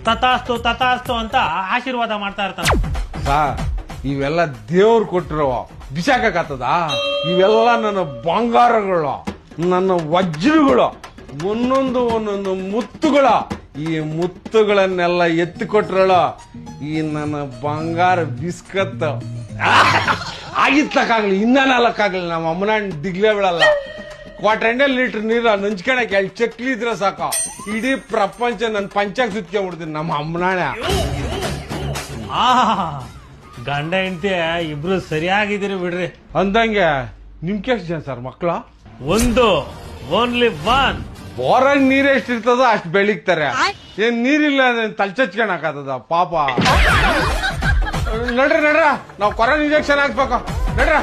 ತಥಾಸ್ತು ತಥಾಸ್ತು ಅಂತ ಆಶೀರ್ವಾದ ಮಾಡ್ತಾ ಇರ್ತಾನೆ. ಸಾರ್ ಇವೆಲ್ಲ ದೇವ್ರು ಕೊಟ್ಟಿರೋ ಬಿಸಾಕತ್ತದ. ಇವೆಲ್ಲ ನನ್ನ ಬಂಗಾರಗಳು, ನನ್ನ ವಜ್ರಗಳು, ಒಂದೊಂದು ಮುತ್ತುಗಳು. ಈ ಮುತ್ತುಗಳನ್ನೆಲ್ಲ ಎತ್ತಿಕೊಟ್ರಳ ಈ ನನ್ನ ಬಂಗಾರ ಬಿಸ್ಕತ್ ಆಗಿತ್ತಕ್ಕಾಗ್ಲಿ ಇನ್ನೇನಲ್ಲಕ್ಕಾಗ್ಲಿ ನಮ್ಮ ಅಮ್ಮನ ದಿಗ್ಲೇ ಬೀಳಲ್ಲ. 1 ಲೀಟರ್ ನೀರು ನಂಚ್ಕೊಳಕ್ಕೆ 2 ಚಕ್ಲಿ ಇದ್ರೆ ಸಾಕು, ಇಡೀ ಪ್ರಪಂಚ ನನ್ನ ಪಂಚಾಗ ಸುತ್ಕೊಂಡ್ಬಿಡ್ತೀನಿ ನಮ್ಮ ಅಮ್ಮನಾಣೆ. ಗಂಡ ಹೆಂಡತಿ ಇಬ್ರು ಸರಿಯಾಗಿದ್ದೀರಿ ಬಿಡ್ರಿ. ಅಂದಂಗೆ ನಿಮ್ಗೆ ಎಷ್ಟು ಜನ ಸರ್ ಮಕ್ಕಳು? ಒಂದು, ಓನ್ಲಿ ಒನ್. ಬೋರಾಗ ನೀರ್ ಎಷ್ಟಿರ್ತದ ಅಷ್ಟು ಬೆಳಿಗ್ತಾರೆ. ಏನ್ ನೀರಿಲ್ಲ ತಲ್ಚಚ್ಕೊಳಕತ್ತದ ಪಾಪ. ನಡ್ರ ನಾವ್ ಕೊರೋನಾ ಇಂಜೆಕ್ಷನ್ ಹಾಕ್ಬೇಕು ನಡ್ರ.